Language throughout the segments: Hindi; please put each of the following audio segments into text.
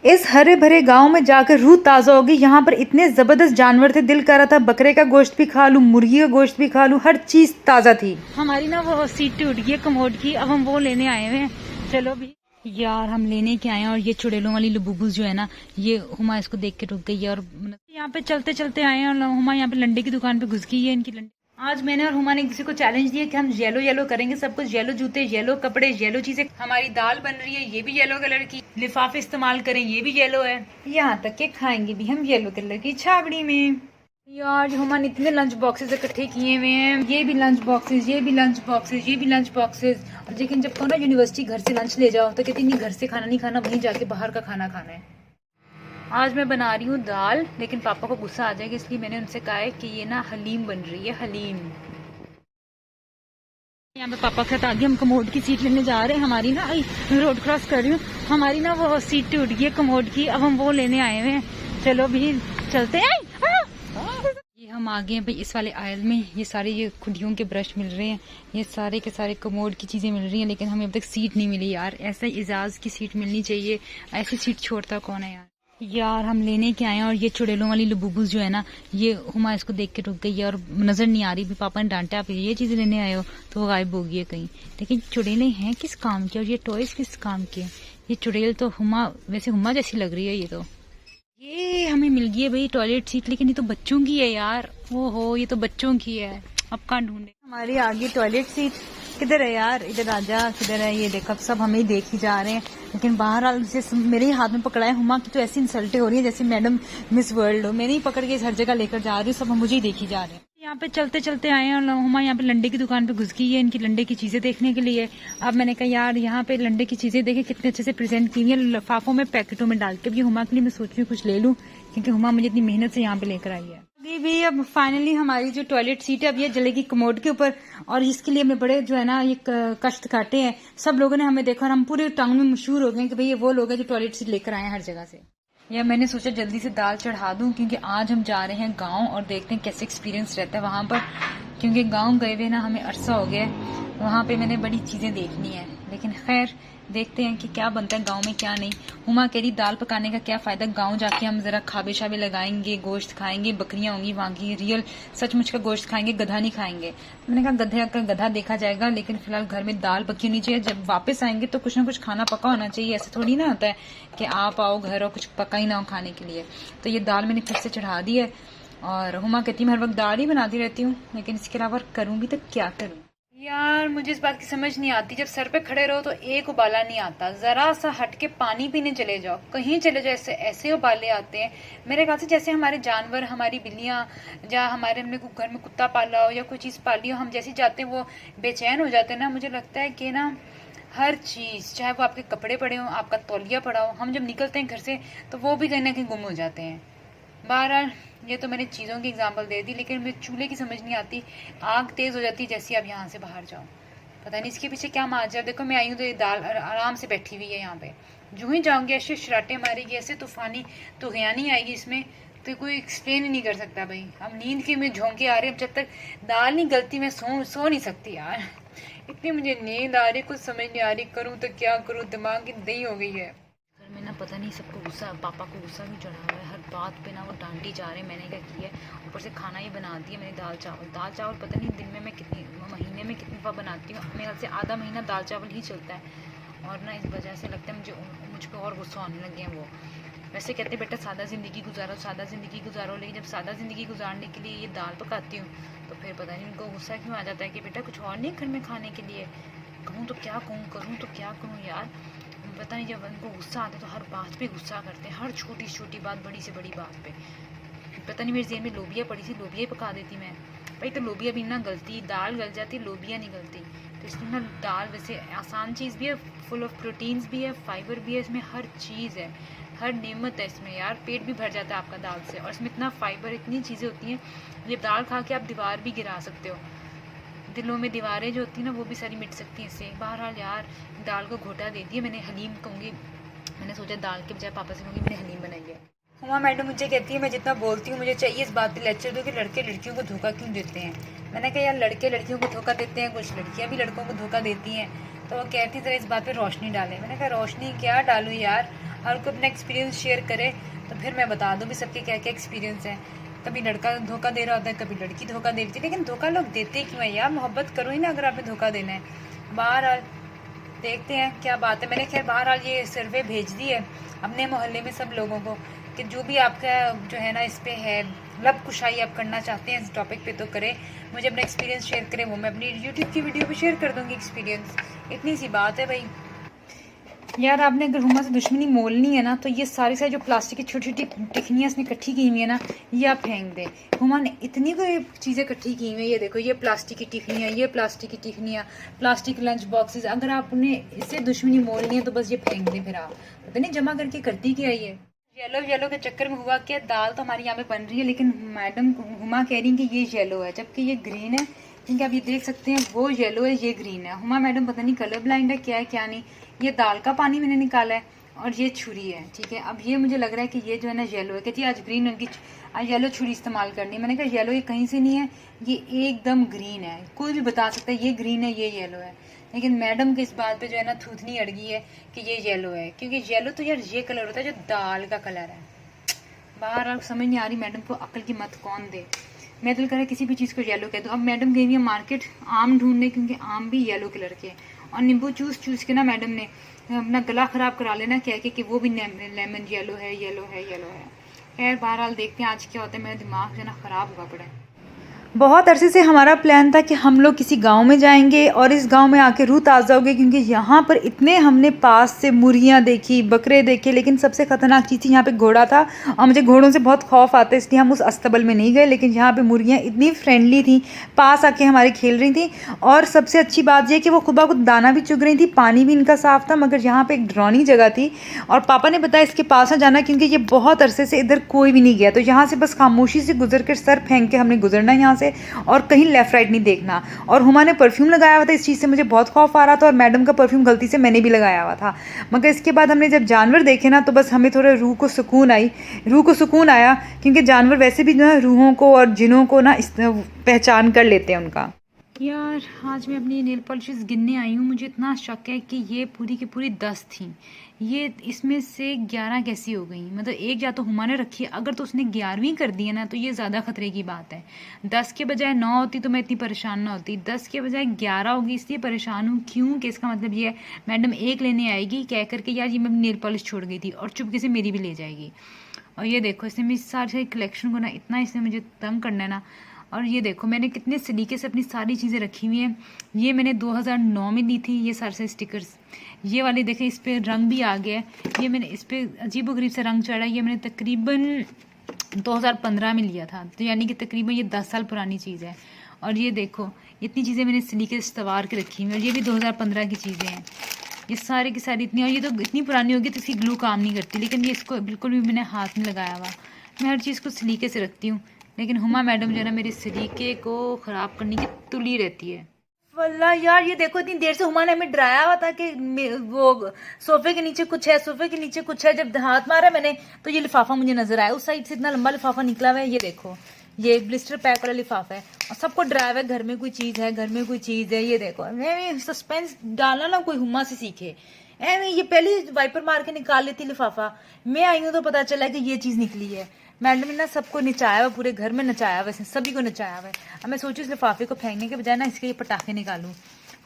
इस हरे भरे गांव में जाकर रूह ताज़ा होगी। यहाँ पर इतने ज़बरदस्त जानवर थे, दिल कर रहा था बकरे का गोश्त भी खा लूँ, मुर्गी का गोश्त भी खा लूँ, हर चीज़ ताज़ा थी। हमारी ना वो सीट टूट गई है कमोड की, अब हम वो लेने आए हुए हैं। चलो भी यार, हम लेने के आए हैं। और ये चुड़ैलों वाली लुबुबुस जो है ना, ये हुमा इसको देख के रुक गई है। और यहाँ पे चलते चलते आए हैं और हुमा यहाँ पे लंडे की दुकान पे घुस गई है। इनकी लंडे आज मैंने और हुमा ने किसी को चैलेंज दिया कि हम येलो येलो करेंगे, सब कुछ येलो जूते, येलो कपड़े, येलो चीजें। हमारी दाल बन रही है, ये भी येलो कलर की। लिफाफे इस्तेमाल करें, ये भी येलो है। यहाँ तक के खाएंगे भी हम येलो कलर की छाबड़ी में। यार हुमा ने इतने लंच बॉक्सेस इकट्ठे किए हुए हैं, ये भी लंच बॉक्सेस, ये भी लंच बॉक्सेस, ये भी लंच बॉक्सेस। और लेकिन जब कहो ना यूनिवर्सिटी घर से लंच ले जाओ, तो कहती नहीं, घर से खाना नहीं खाना, वहीं जाके बाहर का खाना खाना है। आज मैं बना रही हूँ दाल, लेकिन पापा को गुस्सा आ जाएगा, इसलिए मैंने उनसे कहा है कि ये ना हलीम बन रही है, हलीम। यहाँ पे पापा के साथ आगे हम कमोड की सीट लेने जा रहे हैं। हमारी ना रोड क्रॉस कर रही हूँ, हमारी ना वो सीट टूट गई है कमोड की, अब हम वो लेने आए हुए हैं। चलो भी चलते हैं। ये हम आ गए हैं भाई इस वाले आयल में। ये सारे ये खुडियों के ब्रश मिल रहे हैं, ये सारे के सारे कमोड की चीजें मिल रही हैं, लेकिन हमें अब तक सीट नहीं मिली यार। ऐसा इजाज की सीट मिलनी चाहिए, ऐसी सीट छोड़ता कौन है यार। यार हम लेने के आए हैं। और ये चुड़ैलों वाली लुबुबुस जो है ना, ये हुमा इसको देख के रुक गई है और नजर नहीं आ रही। भी पापा ने डांटा, आप ये चीजें लेने आए हो, तो वो गायब हो गई है कहीं। लेकिन चुड़ैलें हैं किस काम की और ये टॉयज किस काम के? ये चुड़ैल तो हुमा, वैसे हुमा जैसी लग रही है ये तो। ये हमें मिल गई है भाई टॉयलेट सीट, लेकिन ये तो बच्चों की है यार। ओहो, ये तो बच्चों की है, अब कहाँ ढूंढे। हमारी आगे टॉयलेट सीट किधर है यार? इधर आजा, किधर है? ये देखो, अब सब हमें ही देख ही जा रहे हैं। लेकिन बहरहाल जैसे मेरे ही हाथ में पकड़ा है हुमा की, तो ऐसी इंसल्टें हो रही है जैसे मैडम मिस वर्ल्ड हो। मैंने ही पकड़ के हर जगह लेकर जा रही हूँ, सब हम मुझे ही देखी जा रहे हैं। यहाँ पे चलते चलते आए हैं और हुमा यहाँ पे लंडे की दुकान पे घुस गई है, इनकी लंडे की चीजें देखने के लिए। अब मैंने कहा यार, यहाँ पे लंडे की चीजें देखे कितने अच्छे से प्रेजेंट की है, लिफाफों में, पैकेटों में डाल के। भी हुमा के लिए मैं सोच रही हूँ कुछ ले लूँ, क्योंकि हुमा मुझे इतनी मेहनत से यहाँ पे लेकर आई है। अभी भी अब फाइनली हमारी जो टॉयलेट सीट है, अब ये जलेगी कमोड के ऊपर। और इसके लिए हमने बड़े जो है ना ये कष्ट काटे हैं। सब लोगों ने हमें देखा और हम पूरे टाउन में मशहूर हो गए कि भाई ये वो लोग हैं जो टॉयलेट सीट लेकर आए हैं हर जगह से। या मैंने सोचा जल्दी से दाल चढ़ा दूं, क्योंकि आज हम जा रहे हैं गांव और देखते हैं कैसे एक्सपीरियंस रहता है वहां पर। क्योंकि गांव गए हुए ना हमें अरसा हो गया है, वहां पे मैंने बड़ी चीजें देखनी है। लेकिन खैर देखते हैं कि क्या बनता है गांव में, क्या नहीं। हुमा कह रही दाल पकाने का क्या फायदा, गांव जाके हम जरा खाबे शाबे लगाएंगे, गोश्त खाएंगे, बकरियां होंगी वहां की, रियल सचमुच का गोश्त खाएंगे, गधा नहीं खाएंगे। मैंने कहा गधे का गधा देखा जाएगा, लेकिन फिलहाल घर में दाल पकी होनी चाहिए। जब वापस आएंगे तो कुछ ना कुछ खाना पका होना चाहिए। ऐसा थोड़ी ना होता है कि आप आओ घर और कुछ पका ही ना हो खाने के लिए। तो ये दाल मैंने फिर से चढ़ा दी है। और हुमा कहती मैं हर वक्त दाल ही बनाती रहती हूँ, लेकिन इसके अलावा करूंगी तो क्या करूँ यार। मुझे इस बात की समझ नहीं आती, जब सर पे खड़े रहो तो एक उबाला नहीं आता, जरा सा हट के पानी पीने चले जाओ, कहीं चले जाओ, ऐसे ऐसे उबाले आते हैं। मेरे ख्याल से जैसे हमारे जानवर, हमारी बिल्लियां, या हमारे हमने घर में कुत्ता पाला हो या कोई चीज पाली हो, हम जैसे जाते हैं वो बेचैन हो जाते हैं ना। मुझे लगता है कि ना हर चीज, चाहे वो आपके कपड़े पड़े हो, आपका तौलिया पड़ा हो, हम जब निकलते हैं घर से तो वो भी कहीं ना कहीं गुम हो जाते हैं। बहरहाल ये तो मैंने चीज़ों की एग्जांपल दे दी, लेकिन मुझे चूल्हे की समझ नहीं आती। आग तेज़ हो जाती है जैसे आप यहाँ से बाहर जाओ, पता नहीं इसके पीछे क्या माजरा। देखो मैं आई हूँ तो ये दाल आराम से बैठी हुई है यहाँ पे, जो ही जाऊँगी ऐसे शराटे मारेगी, ऐसे तूफानी तुगयानी आएगी इसमें, तो कोई एक्सप्लेन ही नहीं कर सकता भाई। अब नींद की में झोंके आ रहे हैं, जब तक दाल नहीं गलती मैं सो नहीं सकती यार। इतनी मुझे नींद आ रही, कुछ समझ नहीं आ रही, करूँ तो क्या करूँ, दिमाग की दही हो गई है। घर में ना पता नहीं सबको गुस्सा, पापा को गुस्सा भी चढ़ा हुआ है, हर बात पे ना वो डांटी जा रहे हैं। मैंने क्या किया है, ऊपर से खाना ही बना दिया मैंने, दाल चावल पता नहीं दिन में मैं कितनी, महीने में कितनी बार बनाती हूँ। मेरे ख्याल से आधा महीना दाल चावल ही चलता है। और ना इस वजह से लगता है मुझ पर और गुस्सा आने लगे हैं वो। वैसे कहते बेटा सादा ज़िंदगी गुजारो, सादा ज़िंदगी गुजारो, लेकिन जब सादा ज़िंदगी गुजारने के लिए ये दाल पकाती हूँ तो फिर पता नहीं उनको गुस्सा क्यों आ जाता है कि बेटा कुछ और नहीं घर में खाने के लिए। कहूँ तो क्या कहूँ, करूँ तो क्या करूँ यार। पता नहीं जब उनको गुस्सा आता है तो हर बात पे गुस्सा करते हैं, हर छोटी छोटी बात, बड़ी से बड़ी बात पे। पता नहीं मेरे जेहन में लोबिया पड़ी थी, लोबिया ही पका देती मैं भाई। तो लोबिया भी ना गलती, दाल गल जाती, लोबिया नहीं गलती। तो इसमें ना दाल वैसे आसान चीज़ भी है, फुल ऑफ प्रोटीन्स भी है, फाइबर भी है, इसमें हर चीज़ है, हर नेमत है इसमें यार। पेट भी भर जाता है आपका दाल से, और इसमें इतना फाइबर, इतनी चीज़ें होती हैं। ये दाल खा के आप दीवार भी गिरा सकते हो, दिलों में दीवारें जो होती हैं ना वो भी सारी मिट सकती हैं इससे। बहरहाल यार दाल को घोटा दे दिया मैंने, हलीम कहूँगी। मैंने सोचा दाल के बजाय पापा से कहूँगी मैंने हलीम बनाई है। हुमा मैडम मुझे कहती है मैं जितना बोलती हूँ मुझे चाहिए इस बात पे लेक्चर दो कि लड़के लड़कियों को धोखा क्यों देते हैं। मैंने कहा यार लड़के लड़कियों को धोखा देते हैं, कुछ लड़कियाँ भी लड़कों को धोखा देती हैं। तो वो कहती जरा इस बात पे रोशनी डालें। मैंने कहा रोशनी क्या डालूँ यार, हर कोई अपना एक्सपीरियंस शेयर करे तो फिर मैं बता दूँ भी सबके क्या क्या एक्सपीरियंस है। कभी लड़का धोखा दे रहा होता है, कभी लड़की धोखा दे रही थी, लेकिन धोखा लोग देते क्यों है यार? मोहब्बत करो ही ना अगर आपने धोखा देना है। बहरहाल देखते हैं क्या बात है। मैंने खैर बहरहाल ये सर्वे भेज दी है अपने मोहल्ले में सब लोगों को कि जो भी आपका जो है ना इस पे है लब कुशाई आप करना चाहते हैं इस टॉपिक पे तो करें, मुझे अपना एक्सपीरियंस शेयर करें, वो मैं अपनी यूट्यूब की वीडियो पे शेयर कर दूँगी एक्सपीरियंस। इतनी सी बात है भाई। यार आपने अगर हुमा से दुश्मनी मोलनी है ना तो ये सारी जो प्लास्टिक की छोटी छोटी टिकनियाँ इसने इकट्ठी की हुई है ना, ये आप फेंक दें। हुमा ने इतनी कोई चीज़ें इकट्ठी की हुई है, ये देखो, ये प्लास्टिक की टिकनियाँ, ये प्लास्टिक की टिकनियाँ, प्लास्टिक लंच बॉक्सेस। अगर आपने इससे दुश्मनी मोलनी है तो बस ये फेंक दें। फिर आप पता नहीं जमा करके करती क्या ये। येलो येलो के चक्कर में हुआ क्या, दाल तो हमारी यहाँ पे बन रही है लेकिन मैडम हुमा कह रही है कि ये येलो है जबकि ये ग्रीन है, क्योंकि आप ये देख सकते हैं वो येलो है ये ग्रीन है। हुमा मैडम पता नहीं कलर ब्लाइंड है क्या है क्या नहीं। ये दाल का पानी मैंने निकाला है और ये छुरी है, ठीक है। अब ये मुझे लग रहा है कि ये जो है ना येलो है, कहती है आज ग्रीन रंग की आज येलो छुरी इस्तेमाल करनी है। मैंने कहा येलो ये कहीं से नहीं है, ये एकदम ग्रीन है। कोई भी बता सकता है ये ग्रीन है ये येलो है, लेकिन मैडम की इस बात पे जो है ना थूथनी अड़ गई है कि ये येलो है, क्योंकि येलो तो यार ये कलर होता है जो दाल का कलर है। बाहर समझ नहीं आ रही मैडम को अक्ल की मत कौन दे। मैं दिल करे किसी भी चीज़ को येलो कह दूँ। अब मैडम गई हुई है मार्केट आम ढूंढने, क्योंकि आम भी येलो कलर के, और नींबू चूस के ना मैडम ने अपना गला ख़राब करा लेना कह के कि वो भी लेमन येलो है येलो है येलो है। खैर बहरहाल देखते हैं आज क्या होता है। मेरा दिमाग जो है ना ख़राब हुआ पड़ा है। बहुत अरसे से हमारा प्लान था कि हम लोग किसी गांव में जाएंगे और इस गांव में आके रूह ताज़ा हो गई, क्योंकि यहाँ पर इतने हमने पास से मुर्गियाँ देखी, बकरे देखे, लेकिन सबसे ख़तरनाक चीज़ थी यहाँ पे घोड़ा था और मुझे घोड़ों से बहुत खौफ आता है, इसलिए हम उस अस्तबल में नहीं गए। लेकिन यहाँ पे मुर्गियाँ इतनी फ्रेंडली थी, पास आके हमारे खेल रही थी, और सबसे अच्छी बात यह कि वो खुद ब खुद दाना भी चुग रही थी, पानी भी इनका साफ़ था। मगर यहाँ पर एक डरावनी जगह थी और पापा ने बताया इसके पास ना जाना, क्योंकि ये बहुत अरसे से इधर कोई भी नहीं गया। तो यहाँ से बस खामोशी से गुजर कर सर फेंक के हमने गुजरना यहाँ से, और कहीं लेफ्ट राइट नहीं देखना। और हुमा ने परफ्यूम लगाया हुआ था, इस चीज़ से मुझे बहुत खौफ आ रहा था, और मैडम का परफ्यूम गलती से मैंने भी लगाया हुआ था। मगर इसके बाद हमने जब जानवर देखे ना तो बस हमें थोड़ा रूह को सुकून आया, क्योंकि जानवर वैसे भी ना रूहों को और जिनों को ना पहचान कर लेते हैं उनका। यार आज मैं अपनी नेल पॉलिशेस गिनने आई हूँ, मुझे इतना शक है कि ये पूरी की पूरी 10 थी। ये इसमें से 11 कैसी हो गई? मतलब एक या तो हुमा ने रखी है, अगर तो उसने 11वीं कर दी है ना तो ये ज़्यादा खतरे की बात है। 10 के बजाय 9 होती तो मैं इतनी परेशान ना होती, 10 के बजाय 11 होगी, इसलिए परेशान हूँ। क्यों कि इसका मतलब ये है मैडम एक लेने आएगी कह करके यार ये मैं नेल पॉलिश छोड़ गई थी, और चुपके से मेरी भी ले जाएगी। और ये देखो इसने मेरी सारी कलेक्शन को ना इतना इसने मुझे तंग करना है ना। और ये देखो मैंने कितने सलीके से अपनी सारी चीज़ें रखी हुई हैं। ये मैंने 2009 में दी थी ये सारे स्टिकर्स। ये वाले देखें इस पर रंग भी आ गया है, ये मैंने इस पर अजीबोगरीब से रंग चढ़ा है। ये मैंने तकरीबन 2015 में लिया था, तो यानी कि तकरीबन ये 10 साल पुरानी चीज़ है। और ये देखो इतनी चीज़ें मैंने सलीके से सवार के रखी हुई हैं, और ये भी 2015 की चीज़ें हैं। ये सारी की सारी इतनी, और ये तो इतनी पुरानी होगी तो इसकी ग्लू काम नहीं करती, लेकिन ये इसको बिल्कुल भी मैंने हाथ में लगाया हुआ। मैं हर चीज़ को सलीके से रखती हूँ, लेकिन हुमा मैडम जो है ना मेरे सलीके को ख़राब करने की तुली रहती है। वल्ला यार ये देखो इतनी देर से हुमा ने हमें डराया हुआ था कि वो सोफे के नीचे कुछ है, सोफे के नीचे कुछ है। जब हाथ मारा मैंने तो ये लिफाफा मुझे नजर आया, उस साइड से इतना लंबा लिफाफा निकला हुआ है। ये देखो ये ब्लिस्टर पैक वाला लिफाफा है, और सबको डराया हुआ है घर में कोई चीज़ है, घर में कोई चीज़ है। ये देखो मैं सस्पेंस डालना ना कोई हुमा से सीखे। ये पहले वाइपर मार के निकाल लेती लिफाफा, मैं आई हूँ तो पता चला कि ये चीज़ निकली है। मैडम ने ना सबको नचाया हुआ, पूरे घर में नचाया हुआ, सभी को नचाया हुआ है। अब मैं सोचूं इस लिफाफे को फेंकने के बजाय ना इसके ये पटाखे निकालूं।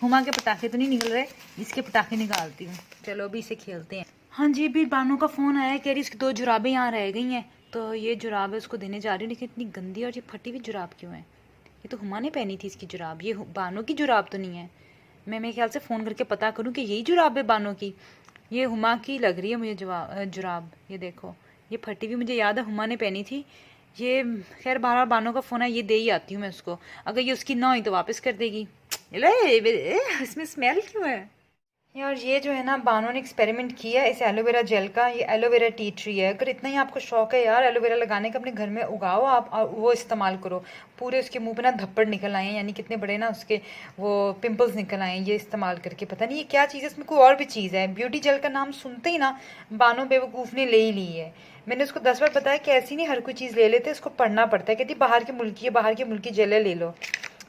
हुमा के पटाखे तो नहीं निकल रहे, इसके पटाखे निकालती हूँ। चलो अभी इसे खेलते हैं। हाँ जी, अभी बानो का फ़ोन आया, कह रही इसकी 2 जुराबें यहाँ रह गई हैं, तो ये जुराब है उसको देने जा रही हूँ। लेकिन इतनी गंदी और ये फटी हुई जुराब क्यों है? ये तो हुमा ने पहनी थी इसकी जुराब, ये बानो की जुराब तो नहीं है। मैं मेरे ख्याल से फ़ोन करके पता करूँ कि यही जुराब है बानो की। ये हुमा की लग रही है मुझे जुराब। ये देखो ये फटी हुई मुझे याद है हुमा ने पहनी थी ये। खैर बार बानो का फ़ोन है, ये दे ही आती हूँ मैं उसको। अगर ये उसकी ना हुई तो वापस कर देगी। इसमें स्मेल क्यों है यार? ये जो है ना बानो ने एक्सपेरिमेंट किया इस एलोवेरा जेल का। ये एलोवेरा टी ट्री है। अगर इतना ही आपको शौक है यार एलोवेरा लगाने का, अपने घर में उगाओ आप और वो इस्तेमाल करो। पूरे उसके मुंह पे ना धब्बड़ निकल आए हैं, यानी कितने बड़े ना उसके वो पिंपल्स निकल आए हैं ये इस्तेमाल करके। पता नहीं ये क्या चीज़ है, इसमें कोई और भी चीज़ है। ब्यूटी जेल का नाम सुनते ही ना बानो बेवकूफ़ ने ले ही ली है। मैंने उसको 10 बार बताया कि ऐसी नहीं हर कोई चीज़ ले लेते, उसको पढ़ना पड़ता है। कहती बाहर के मुल्क की है, बाहर के मुल्क की जेल ले लो।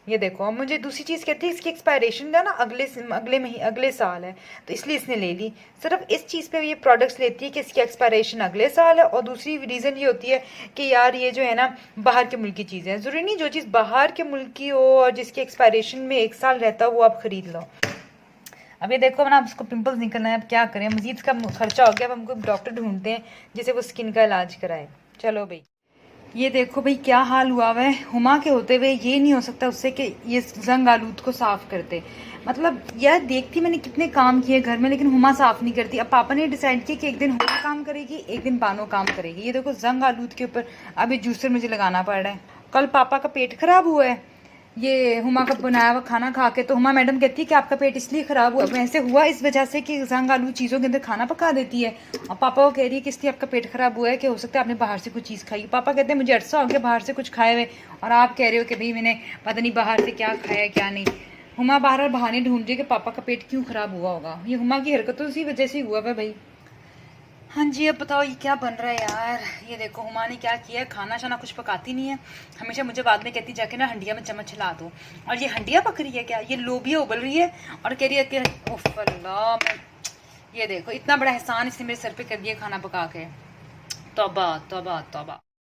ये देखो, अब मुझे दूसरी चीज़ कहती है इसकी एक्सपायरेशन है ना अगले साल है, तो इसलिए इसने ले ली। सिर्फ इस चीज़ पे ये प्रोडक्ट्स लेती है कि इसकी एक्सपायरेशन अगले साल है, और दूसरी रीज़न ये होती है कि यार ये जो है ना बाहर के मुल्क की चीज़ें हैं, ज़रूरी नहीं जो चीज़ बाहर के मुल्क की हो और जिसकी एक्सपायरेशन में 1 साल रहता हो वो आप ख़रीद लो। अब ये देखो ना, उसको पिंपल्स निकलना है, अब क्या करें, मजीद का खर्चा हो गया, अब हमको डॉक्टर ढूंढते हैं जिसे वो स्किन का इलाज कराए। चलो भाई, ये देखो भाई क्या हाल हुआ हुआ है। हुमा के होते हुए ये नहीं हो सकता उससे कि ये जंग आलूद को साफ करते। मतलब यार देखती मैंने कितने काम किए घर में, लेकिन हुमा साफ नहीं करती। अब पापा ने डिसाइड किया कि एक दिन हुमा काम करेगी, एक दिन बानो काम करेगी। ये देखो जंग आलूद के ऊपर अभी जूसर मुझे लगाना पड़ रहा है। कल पापा का पेट खराब हुआ है ये हुमा का बनाया हुआ खाना खा के, तो हुमा मैडम कहती है कि आपका पेट इसलिए खराब हुआ, वैसे हुआ इस वजह से कि जंग आलू चीज़ों के अंदर खाना पका देती है। और पापा को कह रही है कि इसलिए आपका पेट खराब हुआ है कि हो सकता है आपने बाहर से कुछ चीज़ खाई। पापा कहते हैं मुझे अरसा हो गया बाहर से कुछ खाए हुए, और आप कह रहे हो कि भाई मैंने पता नहीं बाहर से क्या खाया क्या नहीं। हुमा बाहर बहाने ढूंढ रही है कि पापा का पेट क्यों खराब हुआ होगा। ये हुमा की हरकतों इसी वजह से हुआ है भाई। हाँ जी, अब बताओ ये क्या बन रहा है यार। ये देखो हुमा ने क्या किया है, खाना शाना कुछ पकाती नहीं है, हमेशा मुझे बाद में कहती जाके ना हंडिया में चम्मच हिला दो। और ये हंडिया पक रही है क्या, ये लोबिया उबल रही है और कह रही है कि उफ अल्लाह, मैं ये देखो इतना बड़ा एहसान इसने मेरे सर पे कर दिया खाना पका के। तौबा तौबा तौबा।